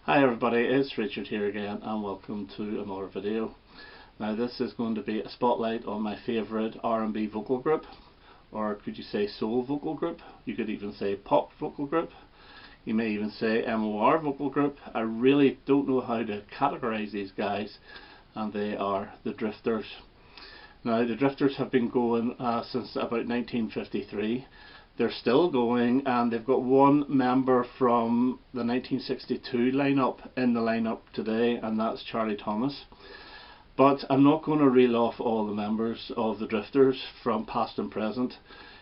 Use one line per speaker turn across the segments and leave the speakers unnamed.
Hi everybody, it's Richard here again and welcome to another video. Now this is going to be a spotlight on my favourite R&B vocal group, or could you say soul vocal group? You could even say pop vocal group. You may even say MOR vocal group. I really don't know how to categorise these guys, and they are the Drifters. Now the Drifters have been going since about 1953. They're still going, and they've got one member from the 1962 lineup in the lineup today, and that's Charlie Thomas. But I'm not going to reel off all the members of the Drifters from past and present,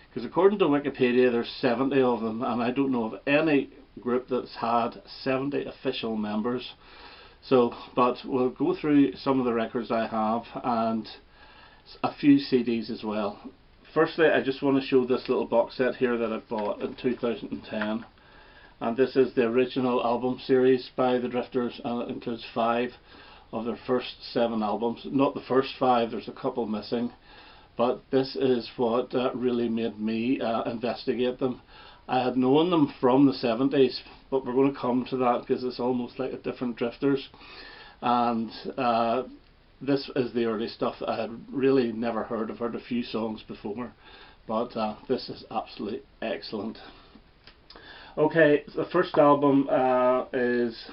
because according to Wikipedia there's 70 of them, and I don't know of any group that's had 70 official members. But we'll go through some of the records I have and a few CDs as well. Firstly, I just want to show this little box set here that I bought in 2010, and this is the original album series by the Drifters, and it includes 5 of their first 7 albums. Not the first 5, there's a couple missing, but this is what really made me investigate them. I had known them from the 70s, but we're going to come to that because it's almost like a different Drifters, and this is the early stuff I had really never heard. I've heard a few songs before, but this is absolutely excellent. Okay, the first album is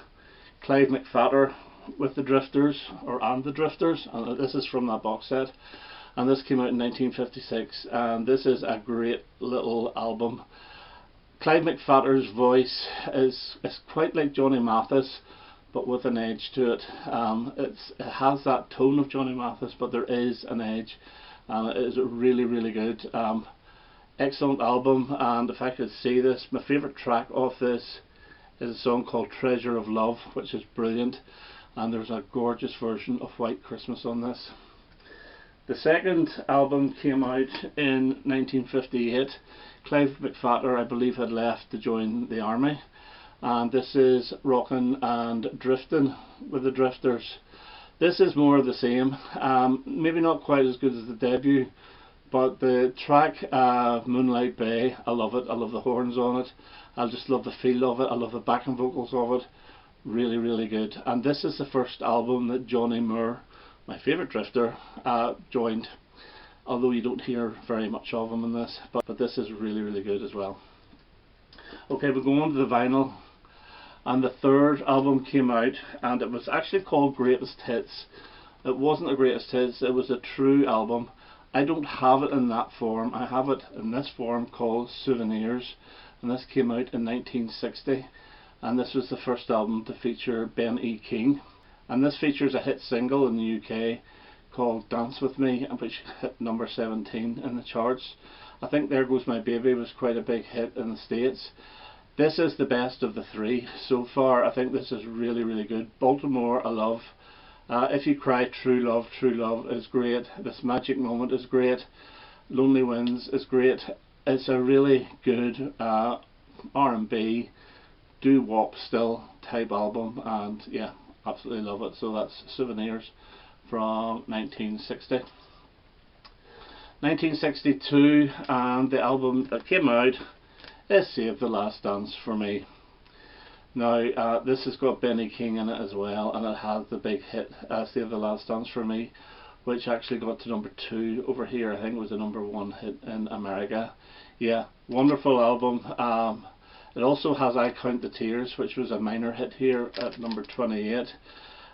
Clive McFatter with the Drifters, and the Drifters, and this is from that box set, and this came out in 1956, and this is a great little album. Clive McFatter's voice is quite like Johnny Mathis, but with an edge to it. It has that tone of Johnny Mathis, but there is an edge, and it is really, really good. Excellent album, and if I could say this, my favourite track off this is a song called Treasure of Love, which is brilliant, and there's a gorgeous version of White Christmas on this. The second album came out in 1958. Clive McFatter, I believe, had left to join the army, and this is Rockin' and Driftin' with the Drifters. This is more of the same, maybe not quite as good as the debut, but the track Moonlight Bay, I love it. I love the horns on it, I just love the feel of it, I love the backing vocals of it. Really, really good. And this is the first album that Johnny Moore, my favourite Drifter, joined, although you don't hear very much of him in this, but this is really, really good as well. Okay, we'll go on to the vinyl, and the third album came out, and it was actually called Greatest Hits. It wasn't a Greatest Hits, it was a true album. I don't have it in that form, I have it in this form called Souvenirs, and this came out in 1960, and this was the first album to feature Ben E. King, and this features a hit single in the UK called Dance With Me, which hit number 17 in the charts. I think There Goes My Baby was quite a big hit in the States. This is the best of the 3 so far. I think this is really, really good. Baltimore, I love. If You Cry, True Love is great. This Magic Moment is great. Lonely Winds is great. It's a really good R&B, do-wop still type album, and yeah, absolutely love it. So that's Souvenirs from 1960. 1962, and the album that came out is Save the Last Dance for Me. Now this has got Benny King in it as well, and it has the big hit Save the Last Dance for Me, which actually got to number 2 over here. I think it was the number 1 hit in America. Yeah, wonderful album. It also has I Count the Tears, which was a minor hit here at number 28.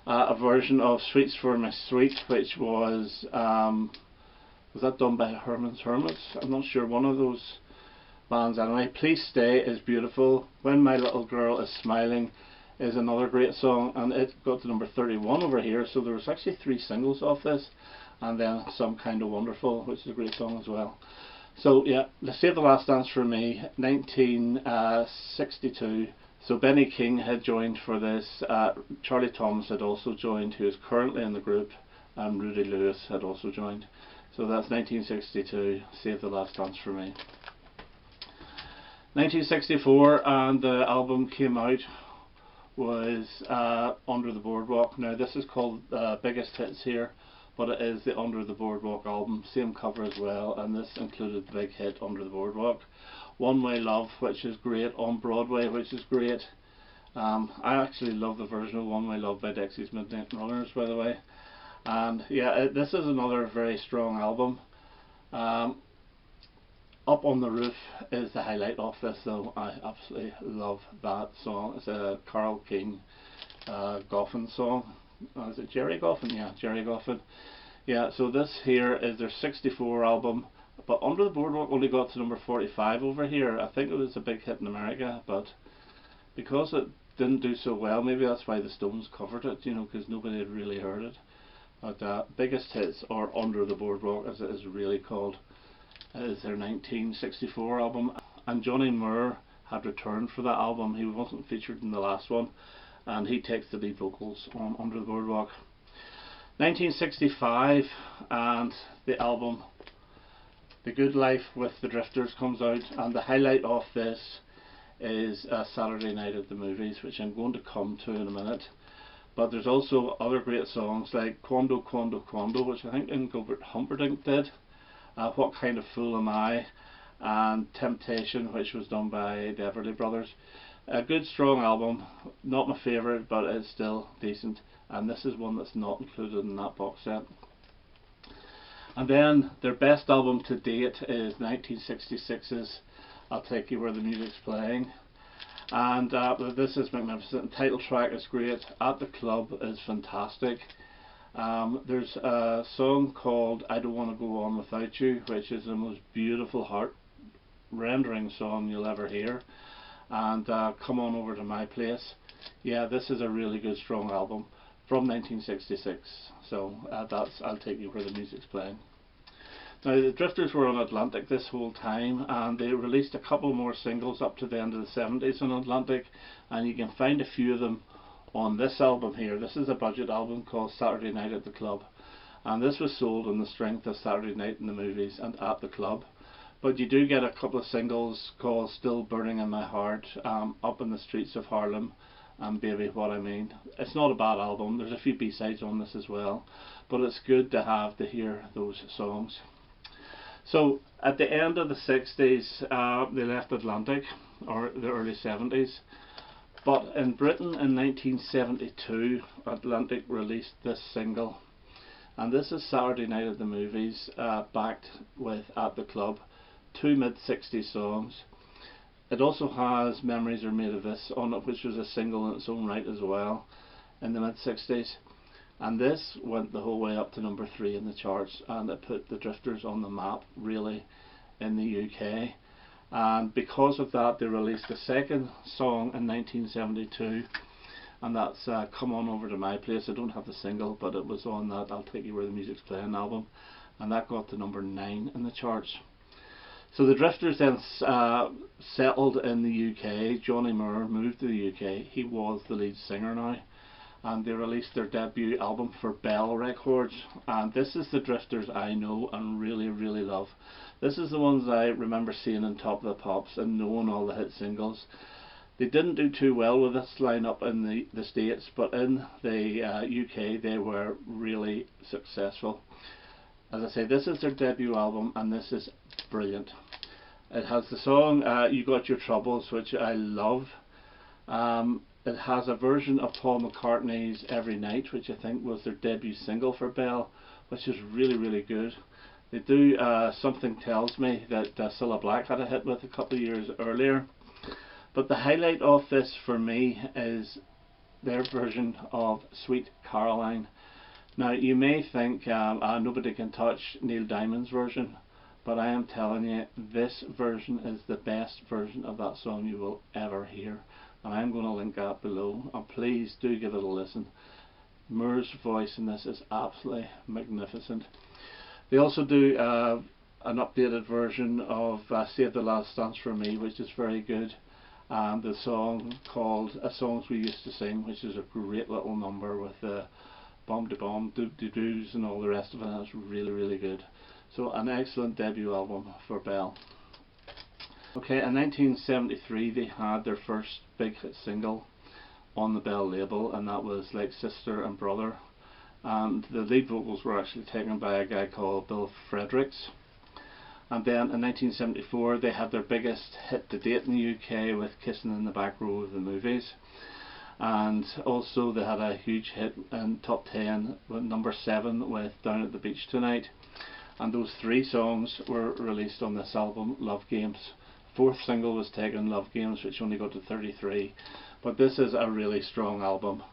A version of Sweets for My Sweet, which was that done by Herman's Hermits? I'm not sure, one of those bands anyway. Please Stay is beautiful. When My Little Girl Is Smiling is another great song, and it got to number 31 over here, so there was actually 3 singles off this, and then Some Kind of Wonderful, which is a great song as well. So yeah, Let's Save the Last Dance for Me, 1962. So Benny King had joined for this, Charlie Thomas had also joined, who is currently in the group, and Rudy Lewis had also joined. So that's 1962, Save the Last Dance for Me. 1964, and the album came out, was Under the Boardwalk. Now this is called Biggest Hits here, but it is the Under the Boardwalk album, same cover as well, and this included the big hit Under the Boardwalk. One Way Love, which is great, On Broadway, which is great, I actually love the version of One Way Love by Dexy's Midnight Runners, by the way. And yeah, this is another very strong album. Up on the Roof is the highlight of this, though. I absolutely love that song. It's a Carole King Goffin song. Is it Jerry Goffin? Yeah, Jerry Goffin. Yeah, so this here is their 64 album, but Under the Boardwalk only got to number 45 over here. I think it was a big hit in America, but because it didn't do so well, maybe that's why the Stones covered it, you know, because nobody had really heard it. But biggest hits, or Under the Boardwalk as it is really called, is their 1964 album. And Johnny Moore had returned for that album. He wasn't featured in the last one, and he takes the lead vocals on Under the Boardwalk. 1965, and the album The Good Life with the Drifters comes out, and the highlight of this is Saturday Night at the Movies, which I'm going to come to in a minute. But there's also other great songs like Quando Quando Quando, which I think Engelbert Humperdinck did, What Kind of Fool Am I, and Temptation, which was done by the Everly Brothers. A good strong album, not my favourite, but it's still decent, and this is one that's not included in that box set. And then their best album to date is 1966's I'll Take You Where the Music's Playing, and this is magnificent. The title track is great, At the Club is fantastic. There's a song called I Don't Want to Go On Without You, which is the most beautiful heart rendering song you'll ever hear, and Come On Over to My Place. Yeah, this is a really good strong album from 1966, so that's I'll Take You Where the Music's Playing. Now the Drifters were on Atlantic this whole time, and they released a couple more singles up to the end of the 70s on Atlantic, and you can find a few of them on this album here. This is a budget album called Saturday Night at the Club, and this was sold on the strength of Saturday Night in the Movies and At the Club. But you do get a couple of singles called Still Burning in My Heart, Up in the Streets of Harlem, and Baby What I Mean. It's not a bad album. There's a few B-sides on this as well, but it's good to have to hear those songs. So at the end of the 60s they left Atlantic, or the early 70s, but in Britain in 1972 Atlantic released this single, and this is Saturday Night at the Movies, backed with At the Club, two mid-60s songs. It also has Memories Are Made of This on it, which was a single in its own right as well in the mid-60s. And this went the whole way up to number 3 in the charts, and it put the Drifters on the map really in the UK. And because of that, they released a second song in 1972, and that's Come On Over to My Place. I don't have the single, but it was on that I'll Take You Where the Music's Playing album, and that got to number 9 in the charts. So the Drifters then settled in the UK. Johnny Moore moved to the UK. He was the lead singer now, and they released their debut album for Bell Records, and this is the Drifters I know and really love. This is the ones I remember seeing on Top of the Pops and knowing all the hit singles. They didn't do too well with this lineup in the States, but in the UK they were really successful. As I say, this is their debut album, and this is brilliant. It has the song You Got Your Troubles, which I love. It has a version of Paul McCartney's Every Night, which I think was their debut single for Bell, which is really good. They do Something Tells Me that Cilla Black had a hit with a couple of years earlier. But the highlight of this for me is their version of Sweet Caroline. Now you may think nobody can touch Neil Diamond's version, but I am telling you, this version is the best version of that song you will ever hear, and I'm going to link that below, and please do give it a listen. Moore's voice in this is absolutely magnificent. They also do an updated version of Save the Last Dance for Me, which is very good, and the song called Songs We Used to Sing, which is a great little number with bomb de bomb, doop de doos and all the rest of it. That's really good. So an excellent debut album for Bell. Okay, in 1973 they had their first big hit single on the Bell label, and that was Like Sister and Brother, and the lead vocals were actually taken by a guy called Bill Fredericks. And then in 1974 they had their biggest hit to date in the UK with Kissing in the Back Row of the Movies. and also they had a huge hit in top 10 with number 7 with Down at the Beach Tonight, and those 3 songs were released on this album, Love Games. Fourth single was taken, Love Games, which only got to 33, but this is a really strong album.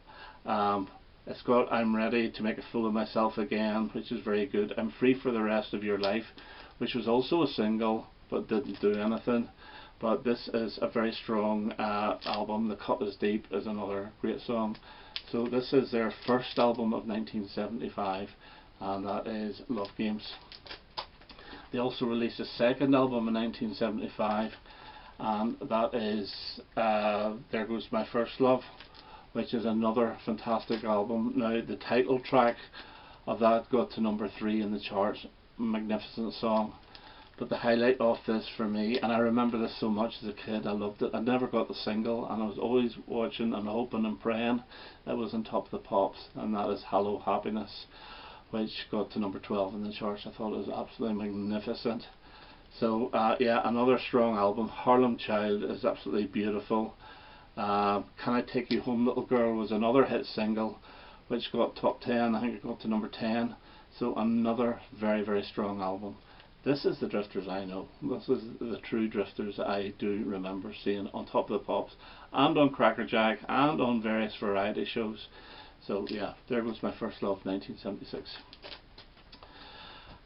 It's got I'm Ready to Make a Fool of Myself Again, which is very good. I'm Free for the Rest of Your Life, which was also a single but didn't do anything. But this is a very strong album. The Cut Is Deep is another great song. So this is their first album of 1975, and that is Love Games. They also released a second album in 1975, and that is There Goes My First Love, which is another fantastic album. Now the title track of that got to number 3 in the charts. Magnificent song. But the highlight of this for me, and I remember this so much as a kid, I loved it. I never got the single, and I was always watching and hoping and praying it was on Top of the Pops, and that is Hello Happiness, which got to number 12 in the charts. I thought it was absolutely magnificent. So yeah, another strong album. Harlem Child is absolutely beautiful. Can I Take You Home Little Girl was another hit single which got top 10. I think it got to number 10. So another very, very strong album. This is the Drifters I know. This is the true Drifters I do remember seeing on Top of the Pops and on Cracker Jack and on various variety shows. So yeah, There Goes My First Love, 1976.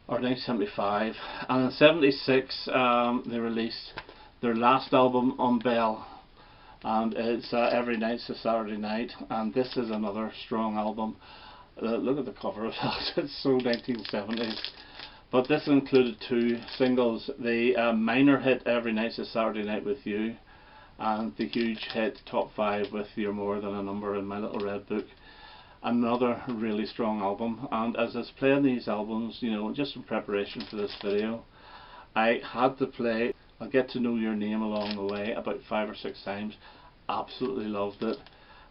Or 1975. And in 76 they released their last album on Bell, and it's Every Night's a Saturday Night, and this is another strong album. Look at the cover of that, it's so 1970s. But this included 2 singles, the minor hit Every Night's a Saturday Night with You, and the huge hit top 5 with You're More Than a Number in My Little Red Book. Another really strong album, and as I was playing these albums, you know, just in preparation for this video, I had to play I'll Get to Know Your Name along the way about 5 or 6 times. Absolutely loved it.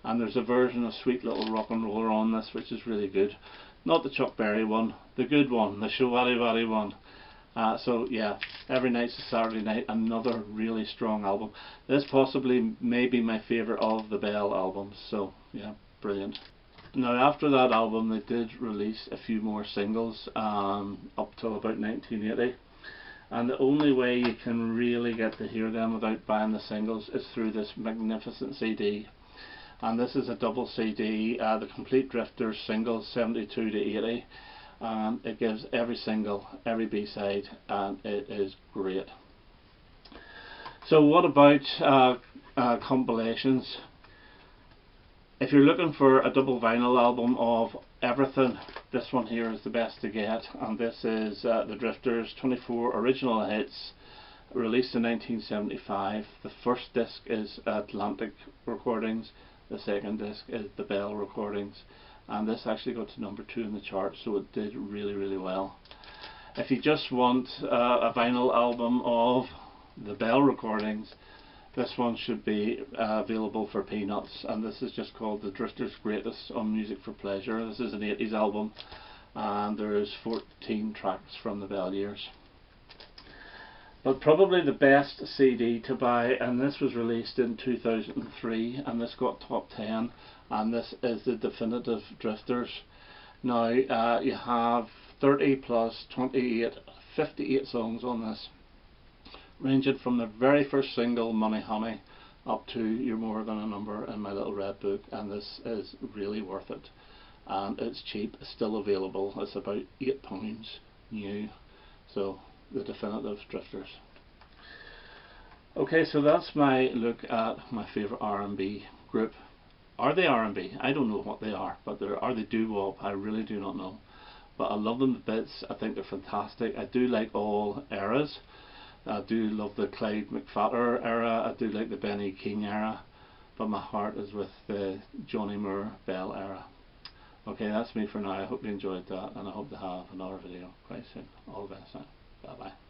And there's a version of Sweet Little Rock and Roller on this which is really good. Not the Chuck Berry one, the good one, the Shawally Wally one. So yeah, Every Night's a Saturday Night, another really strong album. This possibly may be my favourite of the Bell albums, so yeah, brilliant. Now after that album they did release a few more singles up till about 1980. And the only way you can really get to hear them without buying the singles is through this magnificent CD. And this is a double CD, the Complete Drifters singles 72 to 80, and it gives every single, every B-side, and it is great. So what about compilations? If you're looking for a double vinyl album of everything, this one here is the best to get, and this is the Drifters 24 original hits released in 1975. The first disc is Atlantic Recordings, the second disc is the Bell Recordings, and this actually got to number 2 in the charts, so it did really, really well. If you just want a vinyl album of the Bell Recordings, this one should be available for peanuts, and this is just called The Drifters Greatest on Music for Pleasure. This is an 80s album, and there's 14 tracks from the Bell years. But probably the best CD to buy, and this was released in 2003, and this got top 10, and this is the Definitive Drifters. Now you have 30 plus 28, 58 songs on this, ranging from the very first single, Money Honey, up to You're More Than a Number in My Little Red Book, and this is really worth it. And it's cheap, it's still available, it's about £8 new. So the Definitive Drifters. Okay, so that's my look at my favourite R&B group. Are they R&B? I don't know what they are, but are they Do-wop? I really do not know. But I love them to bits, I think they're fantastic. I do like all eras. I do love the Clyde McPhatter era, I do like the Benny King era, but my heart is with the Johnny Moore Bell era. Okay, that's me for now. I hope you enjoyed that, and I hope to have another video quite soon. All the best now. Bye bye.